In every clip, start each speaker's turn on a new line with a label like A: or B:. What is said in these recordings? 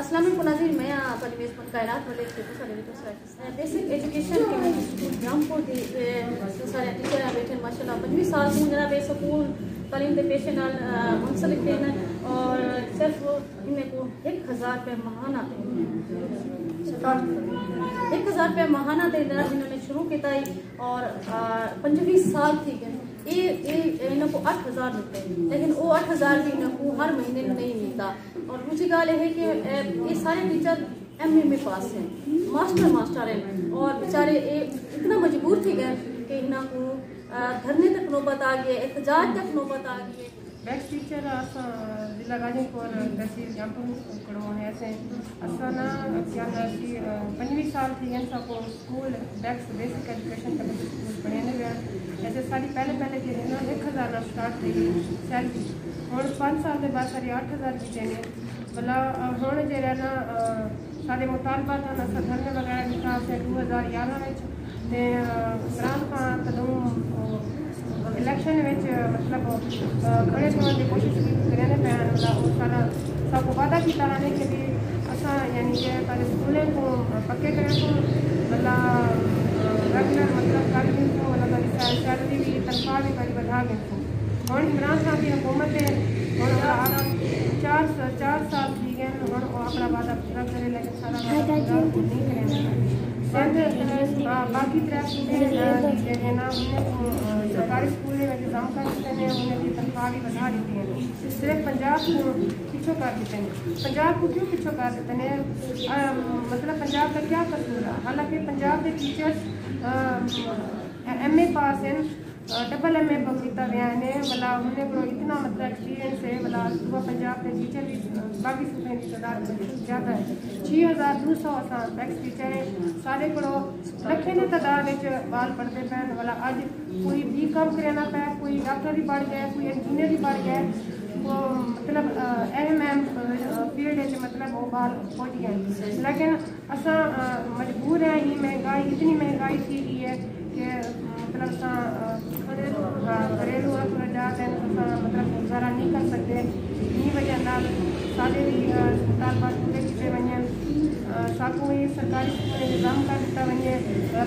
A: अस्सलाम वालेकुम नाज़रीन, मैं परिवेश कायनात वाले बेसिक एजुकेशन के इंस्टीट्यूट रामपुर दी सारे टीचर बैठे माशाल्लाह 25 साल तू जनाब स्कूल तालीम के पेशे नाल मुंसलिक हैं और सिर्फ इन्हें को 1000 रुपये महाना 1000 रुपये महाना दे जिन्होंने शुरू किया और 25 साल थी गए इन्हों को 8000 रुपये, लेकिन वो 8000 भी इन्हों को हर महीने नहीं मिलता। और दूसरी गाल है कि ये सारे टीचर MA में पास हैं, मास्टर हैं और बेचारे इतना मजबूर थी गए कि इन्हों को धरने तक नौबत आ गई, एहतजाज तक नौबत आ गई।
B: बैक्स टीचर जिला गाजीपुर तहसील रामपुर कड़ो है से असा ना क्या ना कि 25 साल थी गए को स्कूल बैक्स बेसिक एजुकेशन का स्कूल पढ़ने गया। ऐसे सारी पहले जो है ना 1000 ना स्टार्ट थी सैलरी और 5 साल के बाद सारी 8000 की देने भला हूँ जो है ना सारे मुतालबा था ना धरने वगैरह निकाल से 2011 में इमरान खान कदम इलेक्शन में मतलब खड़े होने की कोशिश करने पे सारा सबको वादा किया है कि भी असा यानी कि पहले स्कूलें को पक्के करें को मतलब रेगुलर मतलब कार्मिक को मतलब सैलरी भी तनख्वाह भी बड़ी बढ़ा दें को और इमरान खान की हुकूमत है और 4 साल थी गए और अपना वादा पूरा करे लेकिन सारा वादा नहीं करेंगे। बाकी तरह है ना उन्हें सरकारी स्कूल में इंतजाम कर देते हैं, उन्हें भी तनख्वाह भी बढ़ा देती हैं। सिर्फ पंजाब को पीछे कर देते हैं। पंजाब को क्यों पीछे कर देते हैं? मतलब पंजाब का क्या कसूर है? हालांकि पंजाब के टीचर्स MA पास हैं, डबल MA किया गया है भला उन्हें को इतना मतलब एक्सपीरियंस है भला सुबह पंजाब के टीचर भी बाकी सूबे की तादाद ज़्यादा है। 6200 असा बैक्स टीचर है सारे को लखे ने तादाद बाल पढ़ते पे भला अज कोई भी काम करना पे, कोई डॉक्टर भी पढ़ गया, कोई इंजीनियर भी पढ़ गया, वो मतलब अहम फील्ड मतलब वो बाल पहुँच गए। लेकिन असा मजबूर है, ये महंगाई इतनी महंगाई थी है कि मतलब घरेलू अखराजात हैं मतलब गुजारा नहीं कर सकते। इन्हीं वजह नाल सारे भी मुतालबात पूरे किए वजन साकू ही सरकारी स्कूल इंतजाम कर दिता वजे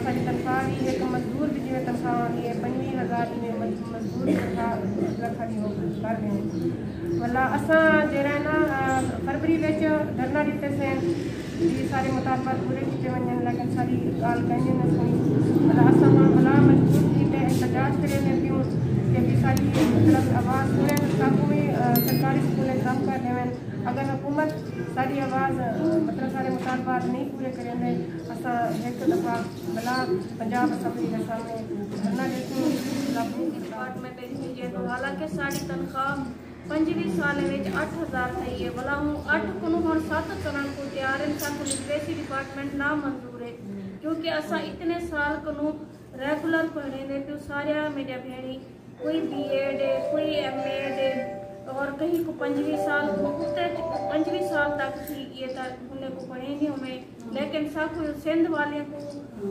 B: सारी तनख्वाह भी एक मजदूर भी जिम्मे तनख्वाह आनी है 25,000 मजदूर तनख्वाह खड़ी हो कर दें वाला असा जरा ना फरवरी धरना दिते से सारे मुतालबात पूरे किए वजन लेकिन सारी गाल कहीं न सुनी मतलब असा भला मजबूर थी एहतजाज करें क्यों कि सारी मतलब आवाज़ सुने साकू भी सरकारी स्कूल इंतजाम कर देवें। अगर हुकूमत सारी आवाज़ मतलब सारे मुतालबात नहीं पूरे करेंगे असा एक दफ़ा भला पंजाब असम्बली के सामने धरना देती डिपार्टमेंट भेजिए। तो हालांकि सारी तनख्वाह 25 साल 8000 थी है भला हूँ 8 को हम 7 करण को तैयार है। साकू लिटरेसी डिपार्टमेंट ना मंजूर है क्योंकि असा इतने साल को रेगुलर पढ़ने पे सारे मेरे भेड़ी कोई BEd है, कोई MA है और कहीं को 25 साल को 25 साल तक थी ये उन्हें को पढ़ेंगे हमें। लेकिन सब सिंध वाले को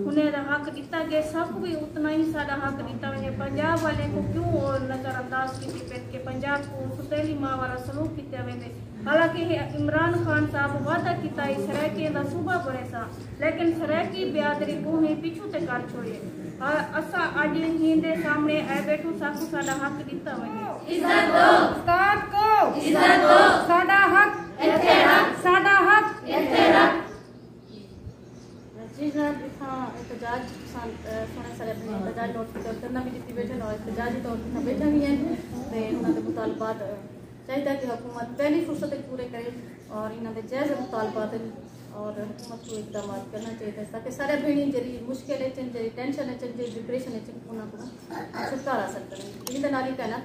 B: उन्हें हक दिता गया, सब भी उतना ही सारा हक दिता वजे। पंजाब वाले को क्यों नज़रअंदाज की पे कि पंजाब को सुतेली माँ वाला सलूक किया वेंदे। हालांकि इमरान खान साहब वादा किया सरायकी का सूबा बने सा लेकिन सरायकी बियादरी को ही पीछू ते कर छोड़िए। असा अज हिंदे सामने आए बैठू साकू साडा हक दिता वजे। इज्जत दो उस्ताद को, इज्जत दो साडा हक साडा हक
A: जी जनाब इतना एहतजाज सोने सारे अपने एहतजाज नोट करना भी जितनी बैठे और एहतजाजी तौर पर बैठे भी हैं तो उन्होंने मुतालबात चाहिए कि हुकूमत पहली फुर्सत पूरे करे और इन्होंने जायज़ मुतालबात और हुकूमत को इकदाम करना चाहिए ताकि सारे भेड़ी जी मुश्किल जी टेंशन जी डिप्रेशन उन्होंने छुटकारा सकते हैं। इन नाली कहना